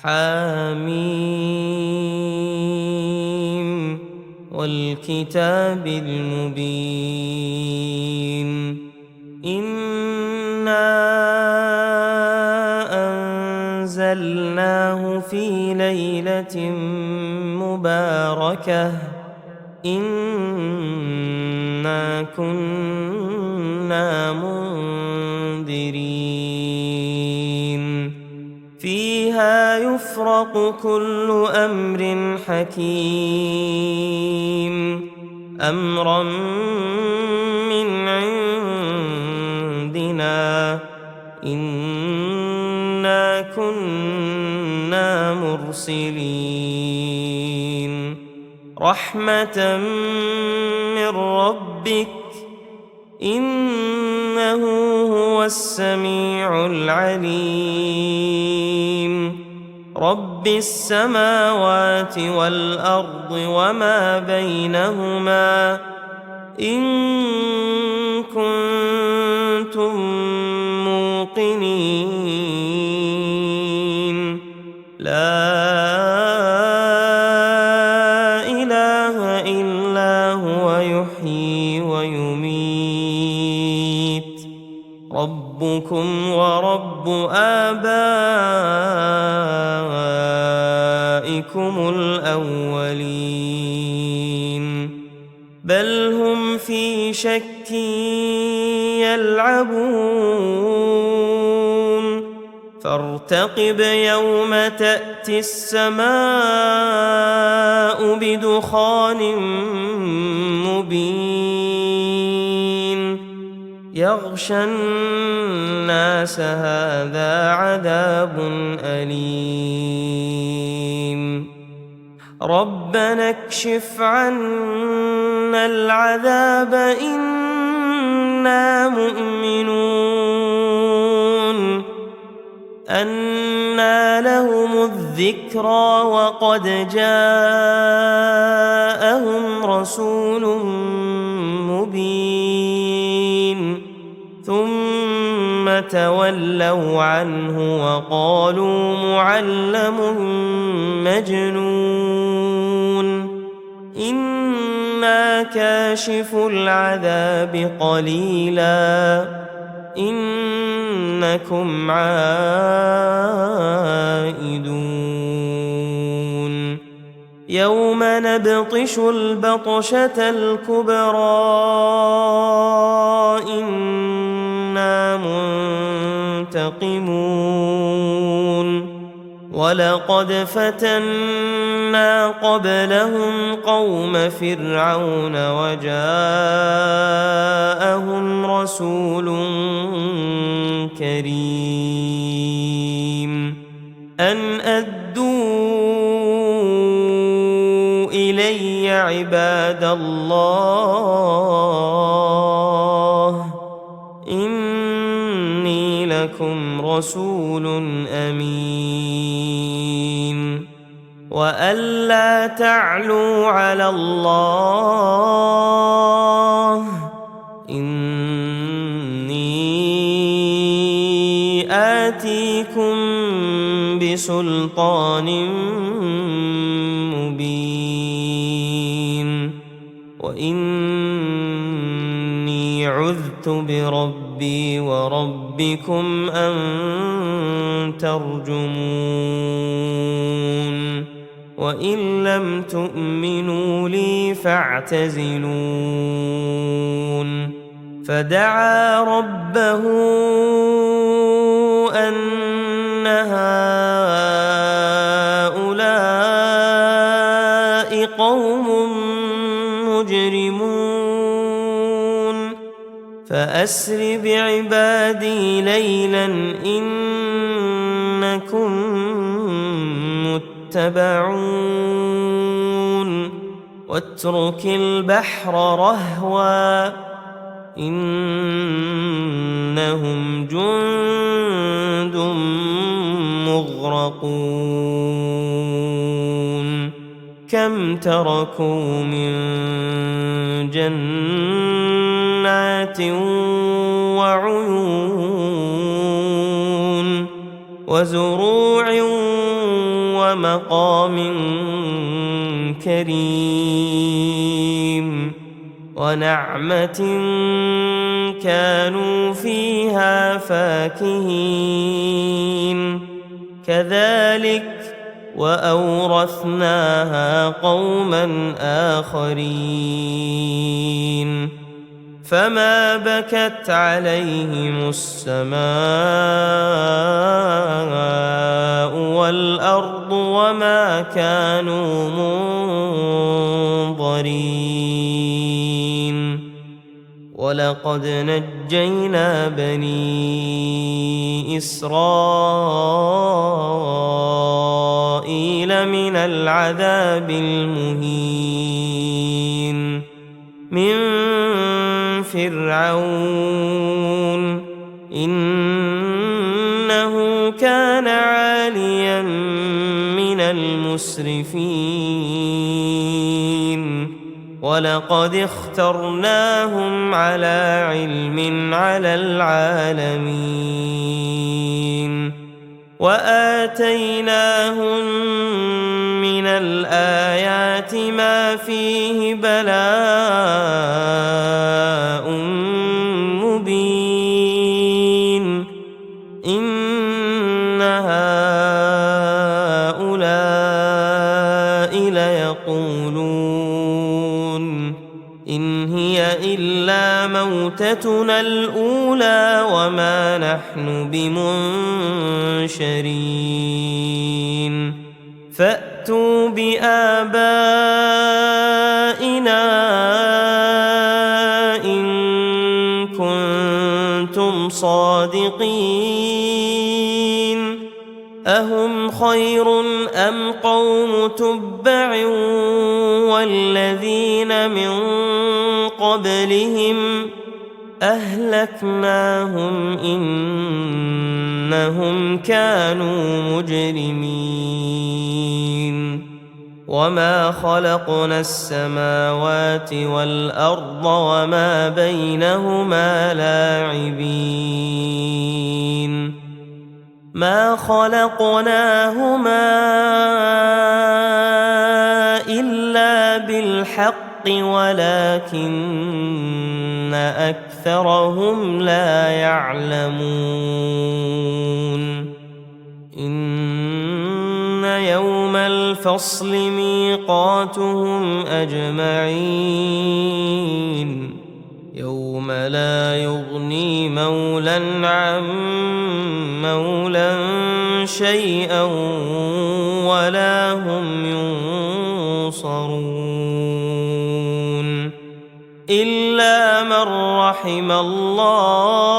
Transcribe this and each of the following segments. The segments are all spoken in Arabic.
حم والكتاب المبين إنا أنزلناه في ليلة مباركة إنا كنا منذرين فيها يفرق كل أمر حكيم أمرا من عندنا إنا كنا مرسلين رحمة من ربك إنه هو السميع العليم رب السماوات والأرض وما بينهما إن كنتم موقنين لا إله إلا هو يحيي ويميت ربكم ورب آبائكم الأولين بل هم في شك يلعبون فارتقب يوم تأتي السماء بدخان مبين يغشى الناس هذا عذاب أليم ربنا اكشف عنا العذاب إنا مؤمنون أنى لهم الذكرى وقد جاءهم رسول مبين ثم تولوا عنه وقالوا معلم مجنون إنا كاشف العذاب قليلا إنكم عائدون يوم نبطش البطشة الكبرى إنا منتقمون ولقد فتنا قبلهم قوم فرعون وجاءهم رسول كريم أن أدوا إلي عباد الله إني لكم رسول أمين وألا تعلوا على الله إني آتيكم بسلطان مبين وإني عذت بربي وربكم أن ترجمون وإن لم تؤمنوا لي فاعتزلون فدعا ربه أن هؤلاء قوم مجرمون فأسر بعبادي ليلا إنكم متبعون واترك البحر رهوا إنهم جند مغرقون كم تركوا من جنات وعيون وزروع ومقام كريم ونعمة كانوا فيها فاكهين كذلك وأورثناها قوما آخرين فما بكت عليهم السماء والأرض وما كانوا منظرين ولقد نجينا بني إسرائيل من العذاب المهين من فرعون إنه كان عاليا من المسرفين ولقد اخترناهم على علم على العالمين وآتيناهم من الآيات ما فيه بلاء مبين إن هؤلاء ليقولون إن هي إلا موتتنا الأولى وما نحن بمنشرين فأتوا بآبائنا إن كنتم صادقين أهم خير أم قوم تبع والذين من قبلهم أهلكناهم إنهم كانوا مجرمين وما خلقنا السماوات والأرض وما بينهما لاعبين ما خلقناهما إلا بالحق ولكن أكثرهم لا يعلمون إن يوم الفصل ميقاتهم أجمعين يوم لا يغني مولى عن مولى شيئا ولا هم ينصرون إلا من رحم الله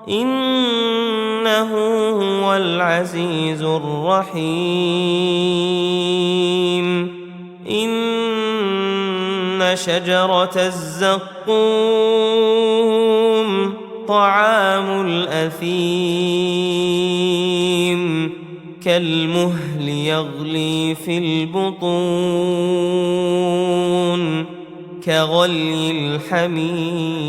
إنه هو العزيز الرحيم إن شجرة الزقوم طعام الأثيم كالمهل يغلي في البطون كغلي الحميم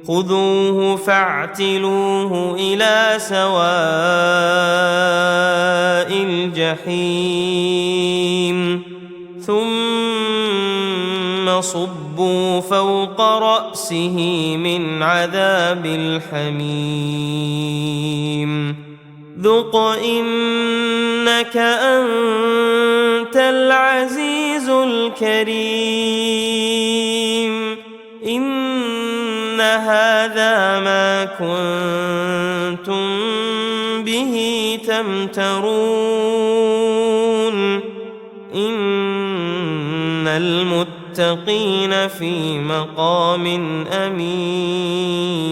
خذوه فاعتلوه إلى سواء الجحيم ثم صبوا فوق رأسه من عذاب الحميم ذق إنك أنت العزيز الكريم إن هذا ما كنتم به تمترون إن المتقين في مقام أمين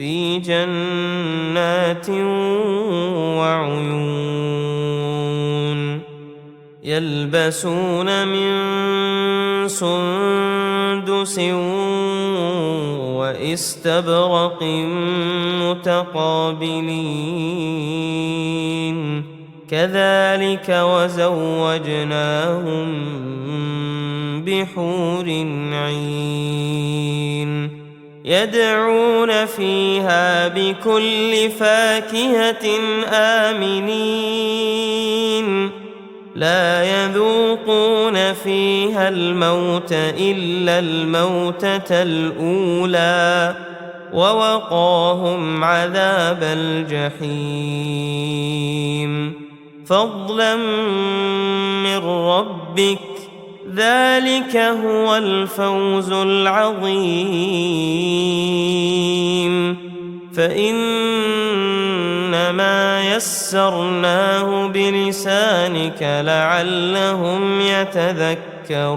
في جنات وعيون يلبسون من سندس واستبرق متقابلين كذلك وزوجناهم بحور عين يدعون فيها بكل فاكهة آمنين لا يذوقون فيها الموت إلا الموتة الأولى ووقاهم عذاب الجحيم فضلا من ربك ذلك هو الفوز العظيم فإنما يسرناه بلسانك لعلهم يتذكرون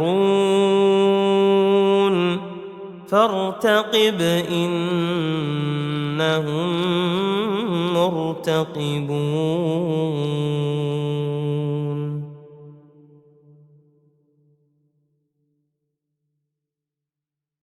فارتقب إنهم مرتقبون